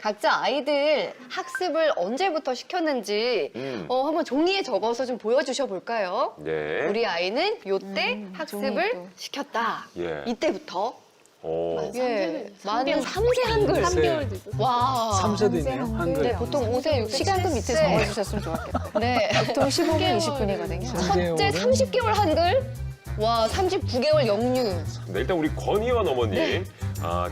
각자 아이들 학습을 언제부터 시켰는지 한번 종이에 적어서 좀 보여주셔 볼까요? 네. 우리 아이는 요때 학습을 종이도. 시켰다. 예. 이때부터. 오. 예. 많은 3개월. 3세 한글. 3개월 됐어. 와. 3세도 있네요. 한글. 네, 보통 5세, 6세, 시간도 밑에 7세. 적어주셨으면 좋았겠다. 네. 보통 15분, 3개월. 20분이거든요. 첫째 30개월 한글. 와, 39개월 영유. 네, 일단 우리 권희원 어머님.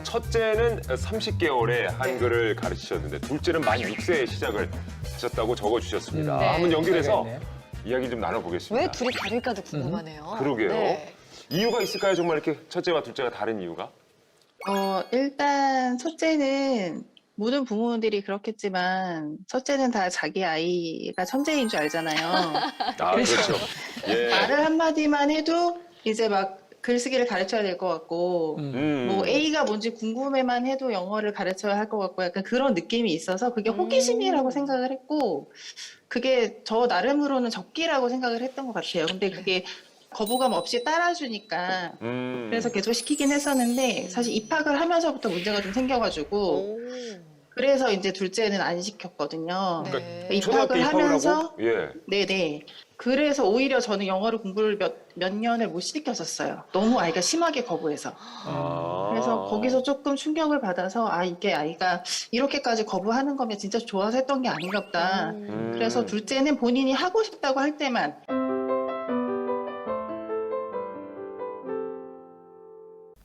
첫째는 30개월에 한글을 가르치셨는데 둘째는 만 6세에 시작을 하셨다고 적어주셨습니다. 네. 한번 연결해서 그러겠네요. 이야기 좀 나눠보겠습니다. 왜 둘이 다를까도 궁금하네요. 그러게요. 네. 이유가 있을까요? 정말 이렇게 첫째와 둘째가 다른 이유가? 일단 첫째는 모든 부모들이 그렇겠지만 첫째는 다 자기 아이가 천재인 줄 알잖아요. 그렇죠. 예. 말을 한마디만 해도 이제 막 글쓰기를 가르쳐야 될 것 같고 뭐 A가 뭔지 궁금해만 해도 영어를 가르쳐야 할 것 같고 약간 그런 느낌이 있어서 그게 호기심이라고 생각을 했고 그게 저 나름으로는 적기라고 생각을 했던 것 같아요. 근데 그게 거부감 없이 따라주니까 그래서 계속 시키긴 했었는데 사실 입학을 하면서부터 문제가 좀 생겨가지고 오. 그래서 이제 둘째는 안 시켰거든요. 네. 초등학교 입학을 입학을 하면서 하고? 예. 네네. 그래서 오히려 저는 영어를 공부를 몇 년을 못 시켰었어요. 너무 아이가 심하게 거부해서. 그래서 거기서 조금 충격을 받아서 이게 아이가 이렇게까지 거부하는 거면 진짜 좋아서 했던 게 아닌가 보다. 그래서 둘째는 본인이 하고 싶다고 할 때만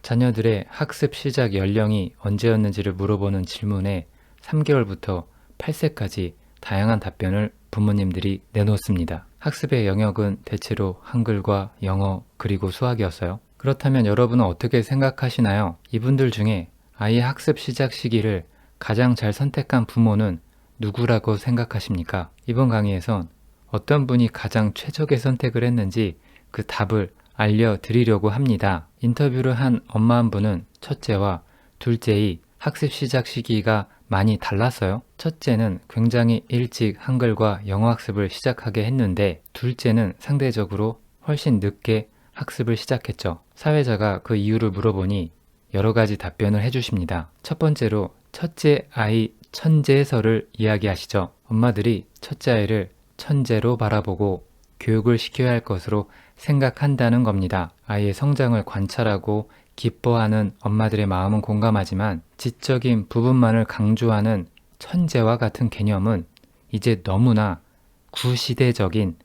자녀들의 학습 시작 연령이 언제였는지를 물어보는 질문에 3개월부터 8세까지 다양한 답변을 부모님들이 내놓습니다. 학습의 영역은 대체로 한글과 영어 그리고 수학이었어요. 그렇다면 여러분은 어떻게 생각하시나요? 이분들 중에 아이의 학습 시작 시기를 가장 잘 선택한 부모는 누구라고 생각하십니까? 이번 강의에선 어떤 분이 가장 최적의 선택을 했는지 그 답을 알려드리려고 합니다. 인터뷰를 한 엄마 한 분은 첫째와 둘째의 학습 시작 시기가 많이 달랐어요. 첫째는 굉장히 일찍 한글과 영어 학습을 시작하게 했는데 둘째는 상대적으로 훨씬 늦게 학습을 시작했죠. 사회자가 그 이유를 물어보니 여러 가지 답변을 해주십니다. 첫 번째로 첫째 아이 천재설을 이야기하시죠. 엄마들이 첫째 아이를 천재로 바라보고 교육을 시켜야 할 것으로 생각한다는 겁니다. 아이의 성장을 관찰하고 기뻐하는 엄마들의 마음은 공감하지만 지적인 부분만을 강조하는 천재와 같은 개념은 이제 너무나 구시대적인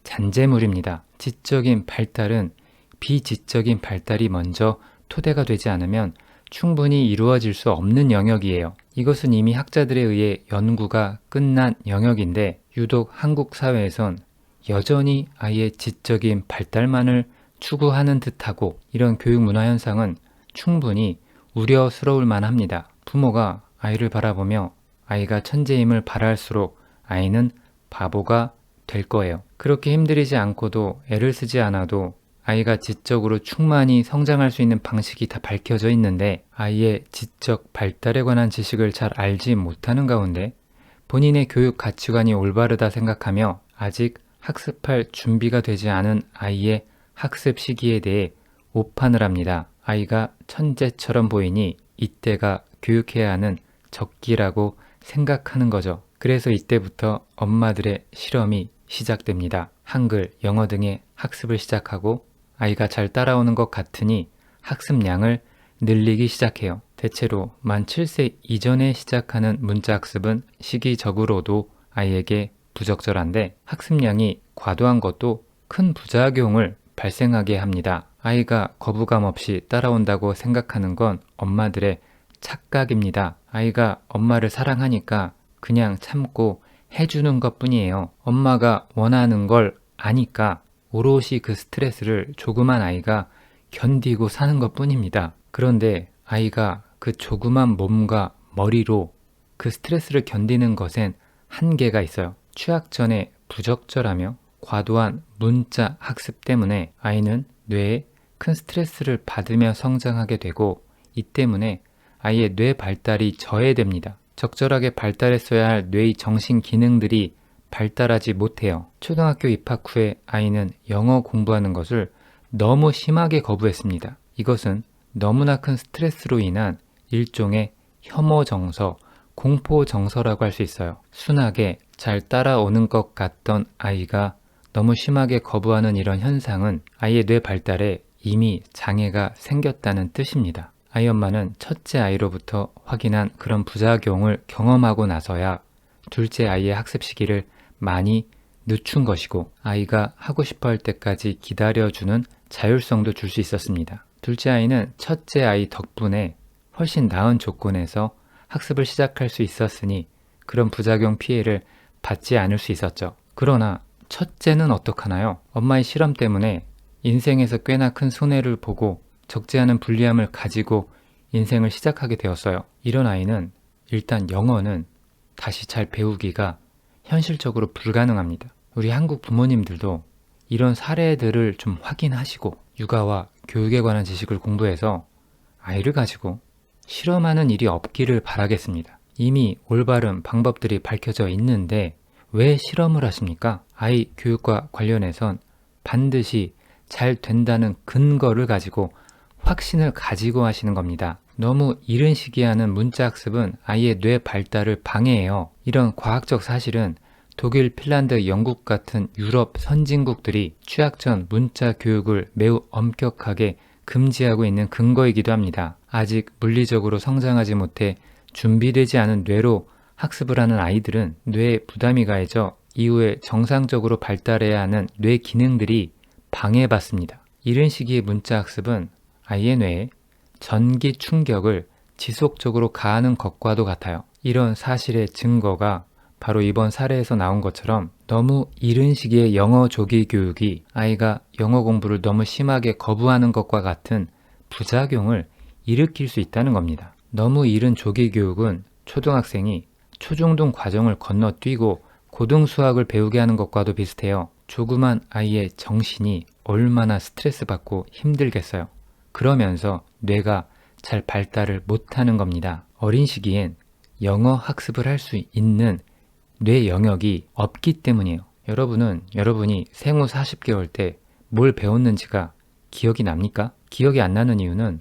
잔재물입니다. 지적인 발달은 비지적인 발달이 먼저 토대가 되지 않으면 충분히 이루어질 수 없는 영역이에요. 이것은 이미 학자들에 의해 연구가 끝난 영역인데 유독 한국 사회에선 여전히 아이의 지적인 발달만을 추구하는 듯하고 이런 교육 문화 현상은 충분히 우려스러울 만합니다. 부모가 아이를 바라보며 아이가 천재임을 바랄수록 아이는 바보가 될 거예요. 그렇게 힘들이지 않고도 애를 쓰지 않아도 아이가 지적으로 충만히 성장할 수 있는 방식이 다 밝혀져 있는데 아이의 지적 발달에 관한 지식을 잘 알지 못하는 가운데 본인의 교육 가치관이 올바르다 생각하며 아직 학습할 준비가 되지 않은 아이의 학습 시기에 대해 오판을 합니다. 아이가 천재처럼 보이니 이때가 교육해야 하는 적기라고 생각하는 거죠. 그래서 이때부터 엄마들의 실험이 시작됩니다. 한글, 영어 등의 학습을 시작하고 아이가 잘 따라오는 것 같으니 학습량을 늘리기 시작해요. 대체로 만 7세 이전에 시작하는 문자 학습은 시기적으로도 아이에게 부적절한데 학습량이 과도한 것도 큰 부작용을 발생하게 합니다. 아이가 거부감 없이 따라온다고 생각하는 건 엄마들의 착각입니다. 아이가 엄마를 사랑하니까 그냥 참고 해주는 것 뿐이에요. 엄마가 원하는 걸 아니까 오롯이 그 스트레스를 조그만 아이가 견디고 사는 것 뿐입니다. 그런데 아이가 그 조그만 몸과 머리로 그 스트레스를 견디는 것엔 한계가 있어요. 취학 전에 부적절하며 과도한 문자 학습 때문에 아이는 뇌에 큰 스트레스를 받으며 성장하게 되고 이 때문에 아이의 뇌 발달이 저해됩니다. 적절하게 발달했어야 할 뇌의 정신 기능들이 발달하지 못해요. 초등학교 입학 후에 아이는 영어 공부하는 것을 너무 심하게 거부했습니다. 이것은 너무나 큰 스트레스로 인한 일종의 혐오 정서, 공포 정서라고 할 수 있어요. 순하게 잘 따라오는 것 같던 아이가 너무 심하게 거부하는 이런 현상은 아이의 뇌 발달에 이미 장애가 생겼다는 뜻입니다. 아이 엄마는 첫째 아이로부터 확인한 그런 부작용을 경험하고 나서야 둘째 아이의 학습 시기를 많이 늦춘 것이고 아이가 하고 싶어 할 때까지 기다려주는 자율성도 줄 수 있었습니다. 둘째 아이는 첫째 아이 덕분에 훨씬 나은 조건에서 학습을 시작할 수 있었으니 그런 부작용 피해를 받지 않을 수 있었죠. 그러나 첫째는 어떡하나요? 엄마의 실험 때문에 인생에서 꽤나 큰 손해를 보고 적지 않은 불리함을 가지고 인생을 시작하게 되었어요. 이런 아이는 일단 영어는 다시 잘 배우기가 현실적으로 불가능합니다. 우리 한국 부모님들도 이런 사례들을 좀 확인하시고 육아와 교육에 관한 지식을 공부해서 아이를 가지고 실험하는 일이 없기를 바라겠습니다. 이미 올바른 방법들이 밝혀져 있는데 왜 실험을 하십니까? 아이 교육과 관련해선 반드시 잘 된다는 근거를 가지고 확신을 가지고 하시는 겁니다. 너무 이른 시기에 하는 문자 학습은 아이의 뇌 발달을 방해해요. 이런 과학적 사실은 독일, 핀란드, 영국 같은 유럽 선진국들이 취학 전 문자 교육을 매우 엄격하게 금지하고 있는 근거이기도 합니다. 아직 물리적으로 성장하지 못해 준비되지 않은 뇌로 학습을 하는 아이들은 뇌에 부담이 가해져 이후에 정상적으로 발달해야 하는 뇌 기능들이 방해받습니다. 이른 시기의 문자 학습은 아이의 뇌에 전기 충격을 지속적으로 가하는 것과도 같아요. 이런 사실의 증거가 바로 이번 사례에서 나온 것처럼 너무 이른 시기의 영어 조기 교육이 아이가 영어 공부를 너무 심하게 거부하는 것과 같은 부작용을 일으킬 수 있다는 겁니다. 너무 이른 조기 교육은 초등학생이 초중등 과정을 건너뛰고 고등 수학을 배우게 하는 것과도 비슷해요. 조그만 아이의 정신이 얼마나 스트레스 받고 힘들겠어요. 그러면서 뇌가 잘 발달을 못하는 겁니다. 어린 시기엔 영어 학습을 할 수 있는 뇌 영역이 없기 때문이에요. 여러분이 생후 40개월 때 뭘 배웠는지가 기억이 납니까? 기억이 안 나는 이유는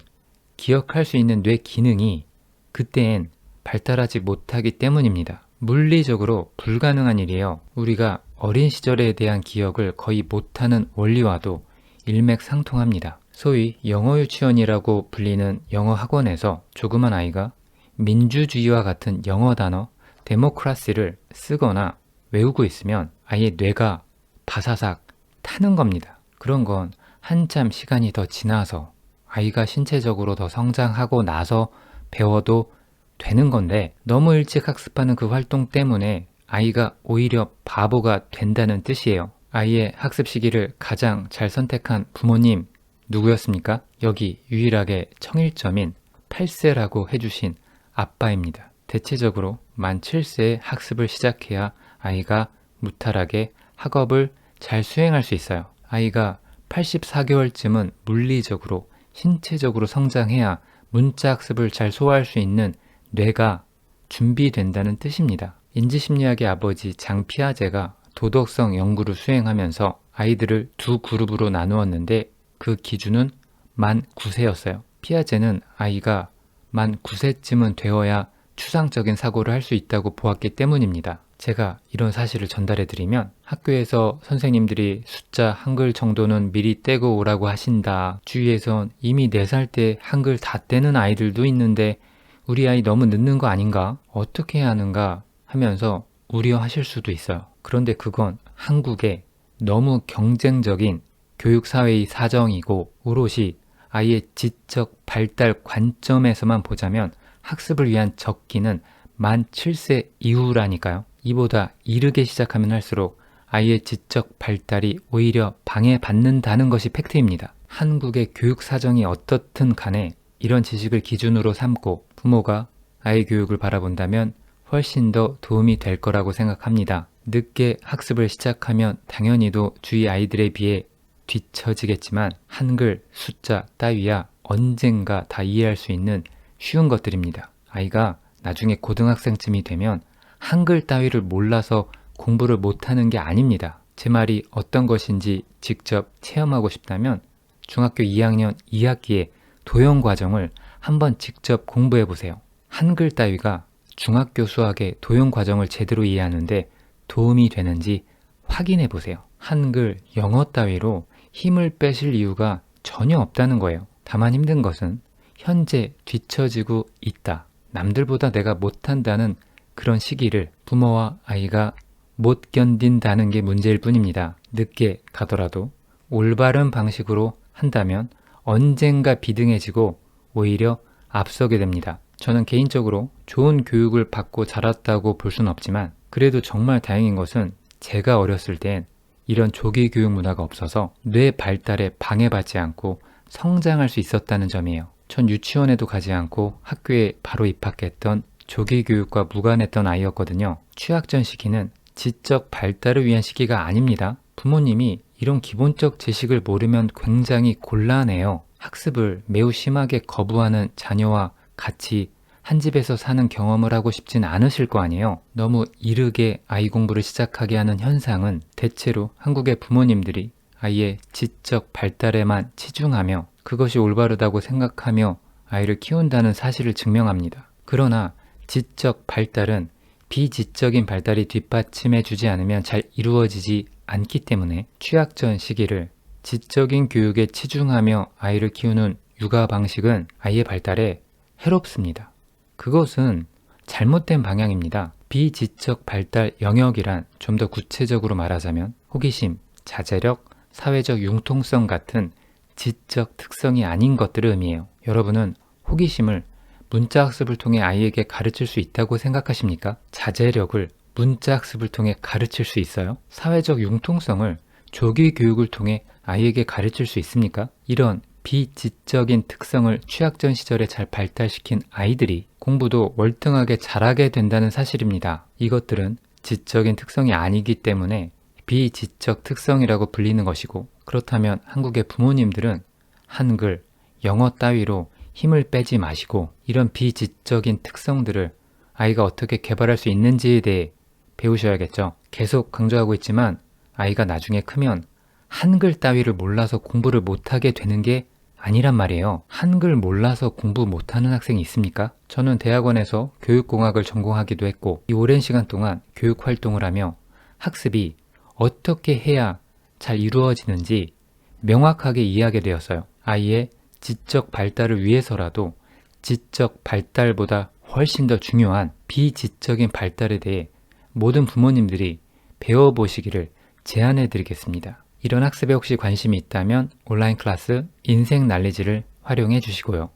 기억할 수 있는 뇌 기능이 그때엔 발달하지 못하기 때문입니다. 물리적으로 불가능한 일이에요. 우리가 어린 시절에 대한 기억을 거의 못하는 원리와도 일맥상통합니다. 소위 영어 유치원이라고 불리는 영어 학원에서 조그만 아이가 민주주의와 같은 영어 단어 데모크라시를 쓰거나 외우고 있으면 아이의 뇌가 바사삭 타는 겁니다. 그런 건 한참 시간이 더 지나서 아이가 신체적으로 더 성장하고 나서 배워도 되는 건데 너무 일찍 학습하는 그 활동 때문에 아이가 오히려 바보가 된다는 뜻이에요. 아이의 학습 시기를 가장 잘 선택한 부모님 누구였습니까? 여기 유일하게 청일점인 8세라고 해주신 아빠입니다. 대체적으로 만 7세에 학습을 시작해야 아이가 무탈하게 학업을 잘 수행할 수 있어요. 아이가 84개월쯤은 물리적으로 신체적으로 성장해야 문자 학습을 잘 소화할 수 있는 뇌가 준비된다는 뜻입니다. 인지심리학의 아버지 장 피아제가 도덕성 연구를 수행하면서 아이들을 두 그룹으로 나누었는데 그 기준은 만 9세였어요. 피아제는 아이가 만 9세쯤은 되어야 추상적인 사고를 할 수 있다고 보았기 때문입니다. 제가 이런 사실을 전달해 드리면 학교에서 선생님들이 숫자 한글 정도는 미리 떼고 오라고 하신다. 주위에선 이미 4살 때 한글 다 떼는 아이들도 있는데 우리 아이 너무 늦는 거 아닌가? 어떻게 해야 하는가? 하면서 우려하실 수도 있어요. 그런데 그건 한국의 너무 경쟁적인 교육사회의 사정이고 오롯이 아이의 지적 발달 관점에서만 보자면 학습을 위한 적기는 만 7세 이후라니까요. 이보다 이르게 시작하면 할수록 아이의 지적 발달이 오히려 방해받는다는 것이 팩트입니다. 한국의 교육 사정이 어떻든 간에 이런 지식을 기준으로 삼고 부모가 아이 교육을 바라본다면 훨씬 더 도움이 될 거라고 생각합니다. 늦게 학습을 시작하면 당연히도 주위 아이들에 비해 뒤처지겠지만 한글, 숫자 따위야 언젠가 다 이해할 수 있는 쉬운 것들입니다. 아이가 나중에 고등학생쯤이 되면 한글 따위를 몰라서 공부를 못하는 게 아닙니다. 제 말이 어떤 것인지 직접 체험하고 싶다면 중학교 2학년 2학기에 도형 과정을 한번 직접 공부해 보세요. 한글 따위가 중학교 수학의 도형 과정을 제대로 이해하는데 도움이 되는지 확인해 보세요. 한글, 영어 따위로 힘을 빼실 이유가 전혀 없다는 거예요. 다만 힘든 것은 현재 뒤처지고 있다. 남들보다 내가 못한다는 그런 시기를 부모와 아이가 못 견딘다는 게 문제일 뿐입니다. 늦게 가더라도 올바른 방식으로 한다면 언젠가 비등해지고 오히려 앞서게 됩니다. 저는 개인적으로 좋은 교육을 받고 자랐다고 볼 수는 없지만 그래도 정말 다행인 것은 제가 어렸을 땐 이런 조기 교육 문화가 없어서 뇌 발달에 방해받지 않고 성장할 수 있었다는 점이에요. 전 유치원에도 가지 않고 학교에 바로 입학했던 조기 교육과 무관했던 아이였거든요. 취약전 시기는 지적 발달을 위한 시기가 아닙니다. 부모님이 이런 기본적 지식을 모르면 굉장히 곤란해요. 학습을 매우 심하게 거부하는 자녀와 같이 한 집에서 사는 경험을 하고 싶진 않으실 거 아니에요. 너무 이르게 아이 공부를 시작하게 하는 현상은 대체로 한국의 부모님들이 아이의 지적 발달에만 치중하며 그것이 올바르다고 생각하며 아이를 키운다는 사실을 증명합니다. 그러나 지적 발달은 비지적인 발달이 뒷받침해 주지 않으면 잘 이루어지지 않기 때문에 취약전 시기를 지적인 교육에 치중하며 아이를 키우는 육아 방식은 아이의 발달에 해롭습니다. 그것은 잘못된 방향입니다. 비지적 발달 영역이란 좀 더 구체적으로 말하자면 호기심, 자제력, 사회적 융통성 같은 지적 특성이 아닌 것들을 의미해요. 여러분은 호기심을 문자 학습을 통해 아이에게 가르칠 수 있다고 생각하십니까? 자제력을 문자 학습을 통해 가르칠 수 있어요? 사회적 융통성을 조기 교육을 통해 아이에게 가르칠 수 있습니까? 이런 비지적인 특성을 취약전 시절에 잘 발달시킨 아이들이 공부도 월등하게 잘하게 된다는 사실입니다. 이것들은 지적인 특성이 아니기 때문에 비지적 특성이라고 불리는 것이고, 그렇다면 한국의 부모님들은 한글, 영어 따위로 힘을 빼지 마시고 이런 비지적인 특성들을 아이가 어떻게 개발할 수 있는지에 대해 배우셔야겠죠. 계속 강조하고 있지만 아이가 나중에 크면 한글 따위를 몰라서 공부를 못하게 되는 게 아니란 말이에요. 한글 몰라서 공부 못하는 학생이 있습니까? 저는 대학원에서 교육공학을 전공하기도 했고 이 오랜 시간 동안 교육 활동을 하며 학습이 어떻게 해야 잘 이루어지는지 명확하게 이해하게 되었어요. 아이의 지적 발달을 위해서라도 지적 발달보다 훨씬 더 중요한 비지적인 발달에 대해 모든 부모님들이 배워보시기를 제안해 드리겠습니다. 이런 학습에 혹시 관심이 있다면 온라인 클래스 인생 날리지를 활용해 주시고요.